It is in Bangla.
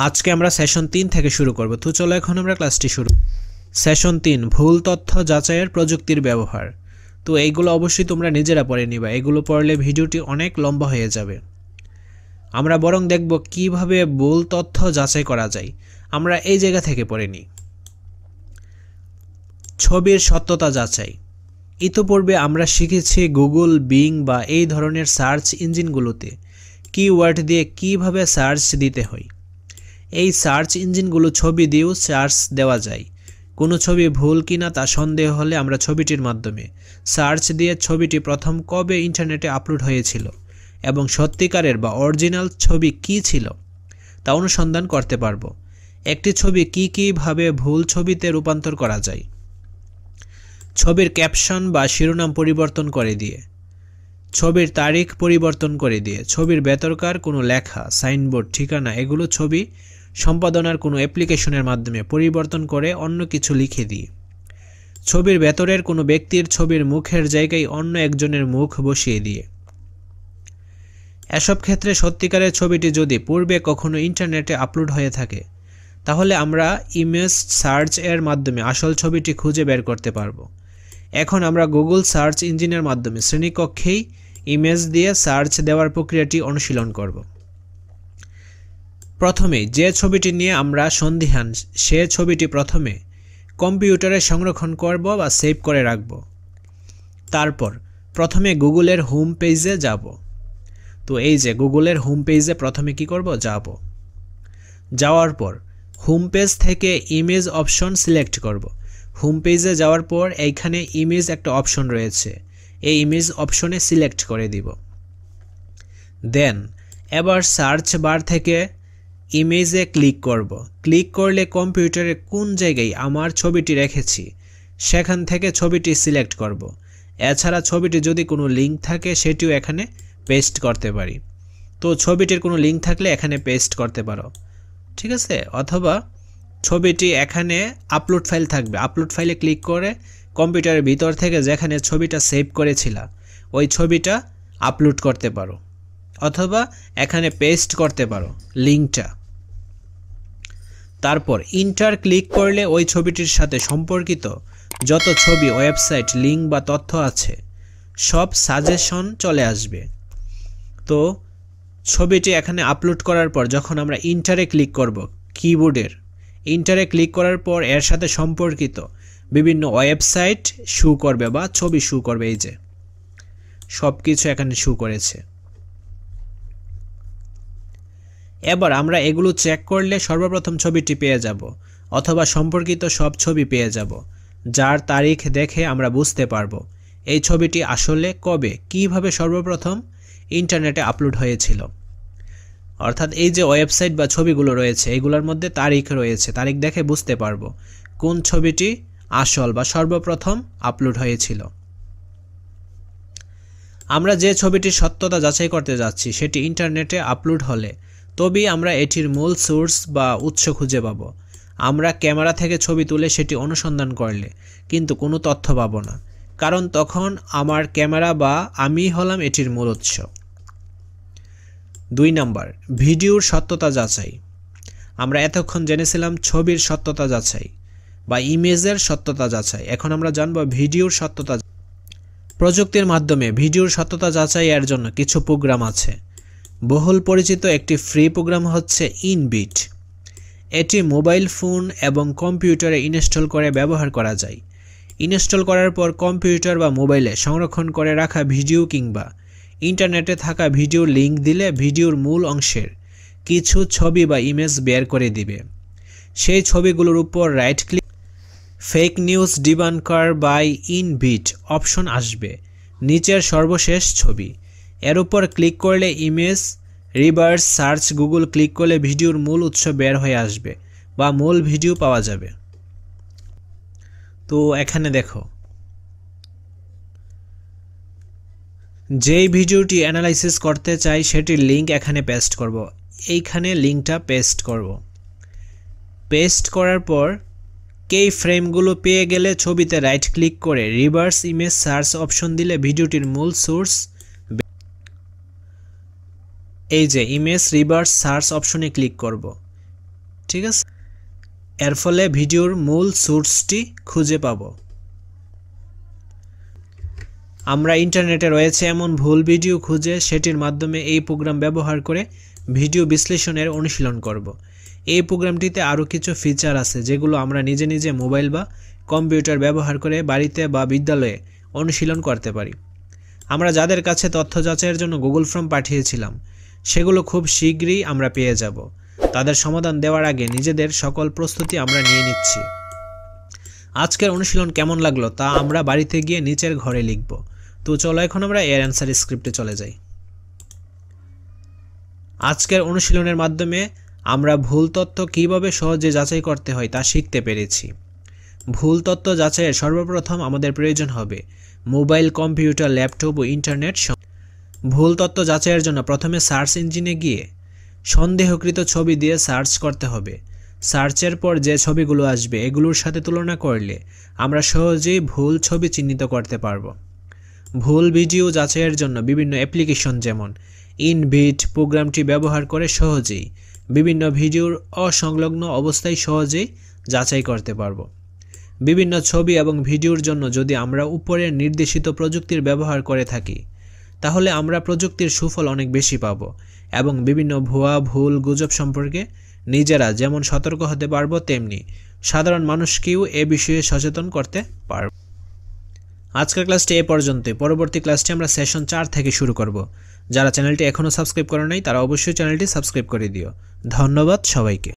আজকে আমরা সেশন 3 থেকে শুরু করব। তো চলো এখন আমরা ক্লাসটি শুরু। সেশন 3 ভুল তথ্য যাচাইয়ের প্রযুক্তির ব্যবহার। তো এইগুলো অবশ্যই তোমরা নিজেরা পড়ে নিবা, এগুলো পড়লে ভিডিওটি অনেক লম্বা হয়ে যাবে। আমরা বরং দেখব কিভাবে ভুল তথ্য যাচাই করা যায়। আমরা এই জায়গা থেকে পড়ে নিই। ছবির সত্যতা যাচাই। ইতিপূর্বে আমরা শিখেছি গুগল, বিং বা এই ধরনের সার্চ ইঞ্জিনগুলোতে কিওয়ার্ড দিয়ে কিভাবে সার্চ দিতে হয়। এই সার্চ ইঞ্জিনগুলো ছবি দিয়েও সার্চ দেওয়া যায়। কোনো ছবি ভুল কিনা তা সন্দেহ হলে আমরা ছবিটির মাধ্যমে সার্চ দিয়ে ছবিটি প্রথম কবে ইন্টারনেটে আপলোড হয়েছিল এবং সত্যিকারের বা অরিজিনাল ছবি কী ছিল তা অনুসন্ধান করতে পারব। একটি ছবি কীভাবে ভুল ছবিতে রূপান্তর করা যায়। ছবির ক্যাপশন বা শিরোনাম পরিবর্তন করে দিয়ে, ছবির তারিখ পরিবর্তন করে দিয়ে, ছবির ভেতরকার কোনো লেখা, সাইনবোর্ড, ঠিকানা এগুলো ছবি সম্পাদনার কোনো অ্যাপ্লিকেশনের মাধ্যমে পরিবর্তন করে অন্য কিছু লিখে দিয়ে, ছবির ভেতরের কোনো ব্যক্তির ছবির মুখের জায়গায় অন্য একজনের মুখ বসিয়ে দিয়ে। এসব ক্ষেত্রে সত্যিকারের ছবিটি যদি পূর্বে কখনো ইন্টারনেটে আপলোড হয়ে থাকে তাহলে আমরা ইমেজ সার্চ এর মাধ্যমে আসল ছবিটি খুঁজে বের করতে পারবো। এখন আমরা গুগল সার্চ ইঞ্জিনের মাধ্যমে শ্রেণীকক্ষেই ইমেজ দিয়ে সার্চ দেওয়ার প্রক্রিয়াটি অনুশীলন করব। প্রথমে যে ছবিটি নিয়ে আমরা সন্দিহান সে ছবিটি প্রথমে কম্পিউটারে সংরক্ষণ করব বা সেভ করে রাখব। তারপর প্রথমে গুগলের হোম পেজে যাব। তো এই যে গুগলের হোম পেজে প্রথমে কি করব, যাব। যাওয়ার পর হোম পেজ থেকে ইমেজ অপশন সিলেক্ট করব। হোম পেজে যাওয়ার পর এইখানে ইমেজ একটা অপশন রয়েছে, এই ইমেজ অপশনে সিলেক্ট করে দিব। দেন এবার সার্চ বার থেকে ইমেজে ক্লিক করব। ক্লিক করলে কম্পিউটারে কোন জায়গায় আমার ছবিটি রেখেছি সেখান থেকে ছবিটি সিলেক্ট করব। এছাড়া ছবিটি যদি কোনো লিঙ্ক থাকে সেটিও এখানে পেস্ট করতে পারি। তো ছবিটির কোনো লিঙ্ক থাকলে এখানে পেস্ট করতে পারো, ঠিক আছে। অথবা ছবিটি এখানে আপলোড ফাইল থাকবে, আপলোড ফাইলে ক্লিক করে কম্পিউটারের ভিতর থেকে যেখানে ছবিটা সেভ করেছিলা ওই ছবিটা আপলোড করতে পারো, অথবা এখানে পেস্ট করতে পারো লিঙ্কটা। তারপর ইন্টার ক্লিক করলে ওই ছবিটির সাথে সম্পর্কিত যত ছবি, ওয়েবসাইট, লিঙ্ক বা তথ্য আছে সব সাজেশন চলে আসবে। তো ছবিটি এখানে আপলোড করার পর যখন আমরা ইন্টারে ক্লিক করব, কিবোর্ডের ইন্টারে ক্লিক করার পর এর সাথে সম্পর্কিত বিভিন্ন ওয়েবসাইট শো করবে বা ছবি শো করবে। এই যে সব কিছু এখানে শো করেছে। এবার আমরা এগুলো চেক করলে সর্বপ্রথম ছবিটি পেয়ে যাব, অথবা সম্পর্কিত সব ছবি পেয়ে যাব, যার তারিখ দেখে আমরা বুঝতে পারবো এই ছবিটি আসলে কবে কিভাবে সর্বপ্রথম ইন্টারনেটে আপলোড হয়েছিল। অর্থাৎ এই যে ওয়েবসাইট বা ছবিগুলো রয়েছে এগুলোর মধ্যে তারিখ রয়েছে, তারিখ দেখে বুঝতে পারবো কোন ছবিটি আসল বা সর্বপ্রথম আপলোড হয়েছিল। আমরা যে ছবিটির সত্যতা যাচাই করতে যাচ্ছি সেটি ইন্টারনেটে আপলোড হলে তবেই আমরা এটির মূল সোর্স বা উৎস খুঁজে পাবো। আমরা ক্যামেরা থেকে ছবি তুলে সেটি অনুসন্ধান করলে কিন্তু কোনো তথ্য পাবো না, কারণ তখন আমার ক্যামেরা বা আমি হলাম এটির মূল উৎস। 2 নাম্বার, ভিডিওর সত্যতা যাচাই। আমরা এতক্ষণ জেনেছিলাম ছবির সত্যতা যাচাই বা ইমেজের সত্যতা যাচাই, এখন আমরা জানব ভিডিওর সত্যতা। প্রযুক্তির মাধ্যমে ভিডিওর সত্যতা যাচাই এর জন্য কিছু প্রোগ্রাম আছে। বহুল পরিচিত একটি ফ্রি প্রোগ্রাম হচ্ছে ইনবিট। এটি মোবাইল ফোন এবং কম্পিউটারে ইনস্টল করে ব্যবহার করা যায়। ইনস্টল করার পর কম্পিউটার বা মোবাইলে সংরক্ষণ করে রাখা ভিডিও কিংবা ইন্টারনেটে থাকা ভিডিও লিঙ্ক দিলে ভিডিওর মূল অংশের কিছু ছবি বা ইমেজ বের করে দিবে। সেই ছবিগুলোর উপর right click fake news debunker by InVID option আসবে, নিচের সর্বশেষ ছবি। এর উপর ক্লিক করলে image reverse search Google click করলে ভিডিওর মূল উৎস বের হয়ে আসবে বা মূল ভিডিও পাওয়া যাবে। তো এখানে দেখো, যেই ভিডিওটি অ্যানালাইসিস করতে চাই সেটির লিঙ্ক এখানে পেস্ট করব। এইখানে লিঙ্কটা পেস্ট করব। পেস্ট করার পর কেই ফ্রেমগুলো পেয়ে গেলে ছবিতে রাইট ক্লিক করে রিভার্স ইমেজ সার্চ অপশন দিলে ভিডিওটির মূল সোর্স, এই যে ইমেজ রিভার্স সার্চ অপশনে ক্লিক করব। ঠিক আছে। এর ফলে ভিডিওর মূল সোর্সটি খুঁজে পাব। আমরা ইন্টারনেটে রয়েছে এমন ভুল ভিডিও খুঁজে সেটির মাধ্যমে এই প্রোগ্রাম ব্যবহার করে ভিডিও বিশ্লেষণের অনুশীলন করব। এই প্রোগ্রামটিতে আরও কিছু ফিচার আছে যেগুলো আমরা নিজে নিজে মোবাইল বা কম্পিউটার ব্যবহার করে বাড়িতে বা বিদ্যালয়ে অনুশীলন করতে পারি। আমরা যাদের কাছে তথ্য যাচাইয়ের জন্য গুগল ফর্ম পাঠিয়েছিলাম সেগুলো খুব শীঘ্রই আমরা পেয়ে যাব। তাদের সমাধান দেওয়ার আগে নিজেদের সকল প্রস্তুতি আমরা নিয়ে নিচ্ছি। আজকের অনুশীলন কেমন লাগলো তা আমরা বাড়িতে গিয়ে নিচের ঘরে লিখব। তো চলো এখন আমরা এর অ্যান্সার স্ক্রিপ্টে চলে যাই। আজকের অনুশীলনের মাধ্যমে আমরা ভুল তথ্য কীভাবে সহজে যাচাই করতে হয় তা শিখতে পেরেছি। ভুল তথ্য যাচাইয়ের সর্বপ্রথম আমাদের প্রয়োজন হবে মোবাইল, কম্পিউটার, ল্যাপটপ ও ইন্টারনেট। ভুল তথ্য যাচাইয়ের জন্য প্রথমে সার্চ ইঞ্জিনে গিয়ে সন্দেহকৃত ছবি দিয়ে সার্চ করতে হবে। সার্চের পর যে ছবিগুলো আসবে এগুলোর সাথে তুলনা করলে আমরা সহজেই ভুল ছবি চিহ্নিত করতে পারব। ভুল ভিডিও যাচাইয়ের জন্য বিভিন্ন অ্যাপ্লিকেশন যেমন ইনভিট প্রোগ্রামটি ব্যবহার করে সহজেই বিভিন্ন ভিডিওর অসংলগ্ন অবস্থায় সহজেই যাচাই করতে পারব। বিভিন্ন ছবি এবং ভিডিওর জন্য যদি আমরা উপরের নির্দেশিত প্রযুক্তির ব্যবহার করে থাকি তাহলে আমরা প্রযুক্তির সুফল অনেক বেশি পাব এবং বিভিন্ন ভুয়া ভুল গুজব সম্পর্কে নিজেরা যেমন সতর্ক হতে পারব তেমনি সাধারণ মানুষকেও এ বিষয়ে সচেতন করতে পারব। আজকের ক্লাসটি এ পর্যন্তই। পরবর্তী ক্লাসটি আমরা সেশন 4 থেকে শুরু করব। যারা চ্যানেলটি এখনও সাবস্ক্রাইব করে নাই তারা অবশ্যই চ্যানেলটি সাবস্ক্রাইব করে দিও। ধন্যবাদ সবাইকে।